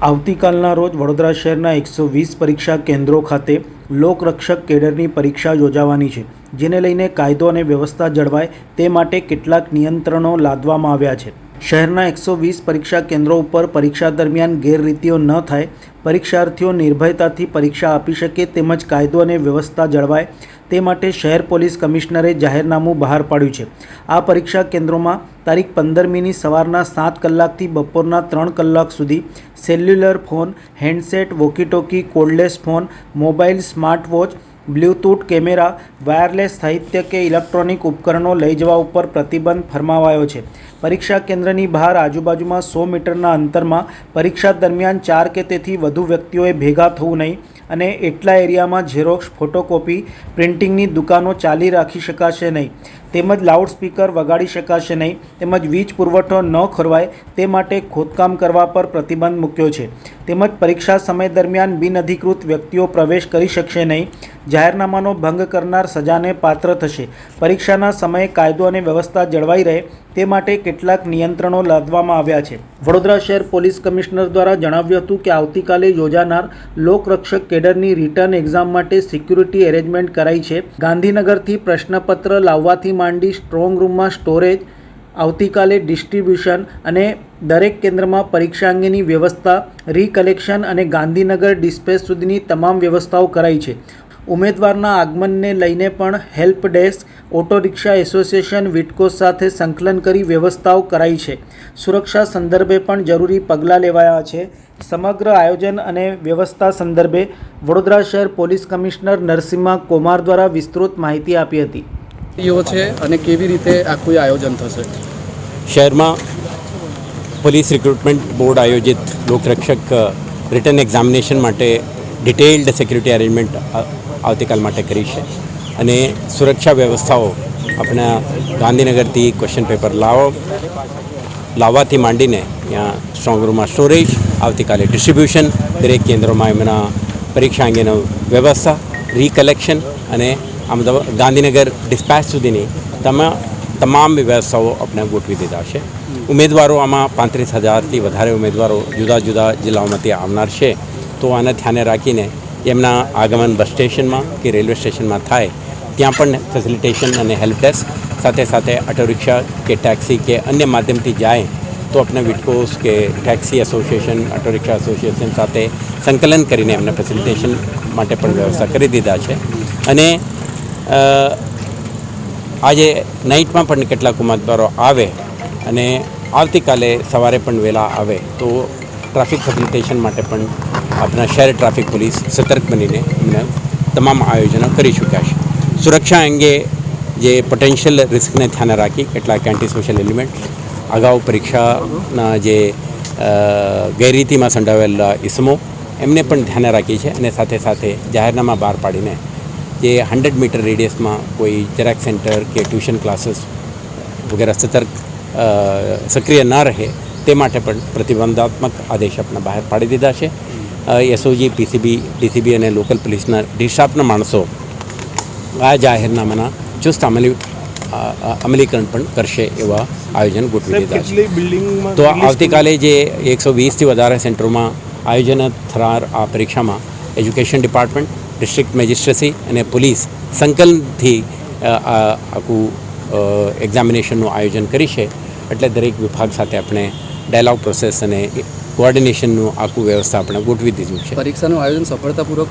આવતીકાલના રોજ વડોદરા શહેરના 120 પરીક્ષા કેન્દ્રો ખાતે લોકરક્ષક કેડરની પરીક્ષા યોજાવાની છે, જેને લઈને કાયદો અને વ્યવસ્થા જળવાય તે માટે કેટલાક નિયંત્રણો લાદવામાં આવ્યા છે। શહેરના 120 પરીક્ષા કેન્દ્રો ઉપર પરીક્ષા દરમિયાન ગેરરીતિઓ ન થાય, પરીક્ષાર્થીઓ નિર્ભયતાથી પરીક્ષા આપી શકે તેમજ કાયદો અને વ્યવસ્થા જળવાય તે માટે શહેર પોલીસ કમિશનરે જાહેરનામું બહાર પાડ્યું છે। આ પરીક્ષા કેન્દ્રોમાં તારીખ 15મીની સવારના 7 કલાકથી બપોરના 3 કલાક સુધી cellular phone, handset, walkie-talkie, cordless phone, mobile, smart watch, Bluetooth camera, wireless સાહિત્ય કે ઇલેક્ટ્રોનિક ઉપકરણો લઈ જવા ઉપર પ્રતિબંધ ફરમાવાયો છે। પરીક્ષા કેન્દ્રની બહાર આજુબાજુમાં 100 મીટરના અંતરમાં પરીક્ષા દરમિયાન 4 કે તેથી વધુ વ્યક્તિઓએ ભેગા થવું નહીં અને એટલા એરિયામાં ઝેરોક્ષ, ફોટોકોપી, પ્રિન્ટિંગની દુકાનો ચાલી રાખી શકાશે નહીં તેમજ લાઉડસ્પીકર વગાડી શકાશે નહીં તેમજ વીજ પુરવઠો ન ખોરવાય તે માટે ખોદકામ કરવા પર પ્રતિબંધ મૂક્યો છે તેમજ પરીક્ષા સમય દરમિયાન બિનઅધિકૃત વ્યક્તિઓ પ્રવેશ કરી શકશે નહીં। જાહેરનામાનો ભંગ કરનાર સજાને પાત્ર થશે। પરીક્ષાના સમયે કાયદો અને વ્યવસ્થા જળવાઈ રહે તે માટે કેટલાક નિયંત્રણો લાદવામાં આવ્યા છે। વડોદરા શહેર પોલીસ કમિશનર દ્વારા જણાવ્યું હતું કે આવતીકાલે યોજાનાર લોકરક્ષક કેડરની રિટર્ન એક્ઝામ માટે સિક્યુરિટી એરેન્જમેન્ટ કરાઈ છે। ગાંધીનગરથી પ્રશ્નપત્ર લાવવાથી માંડી સ્ટ્રોંગ રૂમમાં સ્ટોરેજ, આવતીકાલે ડિસ્ટ્રીબ્યુશન અને દરેક કેન્દ્રમાં પરીક્ષા અંગેની વ્યવસ્થા, રીકલેક્શન અને ગાંધીનગર ડિસ્પેચ સુધીની તમામ વ્યવસ્થાઓ કરાઈ છે। ઉમેદવારના આગમનને લઈને પણ help desk, auto rickshaw association, વિટકો સાથે સંકલન કરી વ્યવસ્થાઓ કરાઈ છે। સુરક્ષા સંદર્ભે પણ જરૂરી પગલાં લેવાયા છે। સમગ્ર આયોજન અને વ્યવસ્થા સંદર્ભે વડોદરા શહેર પોલીસ કમિશનર નરસિમ્હા કોમાર દ્વારા વિસ્તૃત માહિતી આપી હતી। છે અને કેવી રીતે આખું આયોજન થશે? શહેરમાં પોલીસ રિક્રુટમેન્ટ બોર્ડ આયોજિત લોકરક્ષક રિટર્ન એક્ઝામિનેશન માટે ડિટેલ્ડ સિક્યુરિટી અરેન્જમેન્ટ આવતીકાલ માટે કરી છે અને સુરક્ષા વ્યવસ્થાઓ આપણા ગાંધીનગરથી ક્વેશ્ચન પેપર લાવવાથી માંડીને ત્યાં સ્ટ્રોંગ રૂમમાં સ્ટોરેજ, આવતીકાલે ડિસ્ટ્રીબ્યુશન, દરેક કેન્દ્રોમાં એમના પરીક્ષા અંગેનો વ્યવસ્થા, રીકલેક્શન અને ગાંધીનગર ડિસ્પેચ સુધીની તમામ વ્યવસ્થાઓ આપણે ગોઠવી દીધા છે। ઉમેદવારો આમાં 35,000થી વધારે ઉમેદવારો જુદા જુદા જિલ્લાઓમાંથી આવનાર છે, તો આને ધ્યાને રાખીને એમના આગમન બસ સ્ટેશનમાં કે રેલવે સ્ટેશનમાં થાય ત્યાં પણ ફેસિલિટેશન અને હેલ્પ ડેસ્ક સાથે સાથે ઓટો રિક્ષા કે ટેક્સી કે અન્ય માધ્યમથી જાય તો આપણે વિટકોસ કે taxi association, auto rickshaw association સાથે સંકલન કરીને એમને ફેસિલિટેશન માટે પણ વ્યવસ્થા કરી દીધા છે। અને આજે નાઇટમાં પણ કેટલાક ઉમેદવારો આવે અને આવતીકાલે સવારે પણ વહેલા આવે તો ટ્રાફિક ફેસિલિટેશન માટે પણ આપણા શહેર ટ્રાફિક પોલીસ સતર્ક બનીને એમને તમામ આયોજનો કરી ચૂક્યા છે। સુરક્ષા અંગે જે પોટેન્શિયલ રિસ્કને ધ્યાને રાખી કેટલાક એન્ટી સોશિયલ એલિમેન્ટ અગાઉ પરીક્ષાના જે ગેરરીતિમાં સંડોવાયેલા ઇસમો એમને પણ ધ્યાને રાખી છે અને સાથે સાથે જાહેરનામા બહાર પાડીને જે 100 મીટર રેડિયસમાં કોઈ ઝેરોક્સ સેન્ટર કે ટ્યુશન ક્લાસીસ વગેરે સક્રિય ન રહે તે માટે પણ પ્રતિબંધાત્મક આદેશ આપણે બહાર પાડી દીધા છે। એસઓજી, પીસીબી, ડીસીબી અને લોકલ પોલીસના ડિસ્ટાફના માણસો આ જાહેરનામાના ચુસ્ત અમલીકરણ પણ કરશે એવા આયોજન ગોઠવી દીધા છે। તો આવતીકાલે જે 120થી વધારે સેન્ટરોમાં આયોજન થનાર આ પરીક્ષામાં એજ્યુકેશન ડિપાર્ટમેન્ટ, ડિસ્ટ્રિક્ટ મેજિસ્ટ્રેસી અને પોલીસ સંકલનથી આખું એક્ઝામિનેશનનું આયોજન કરી છે। એટલે દરેક વિભાગ સાથે આપણે ડાયલોગ પ્રોસેસ અને કોઓર્ડિનેશનનું આખું વ્યવસ્થા આપણે ગોઠવી દીધું છે। પરીક્ષાનું આયોજન સફળતાપૂર્વક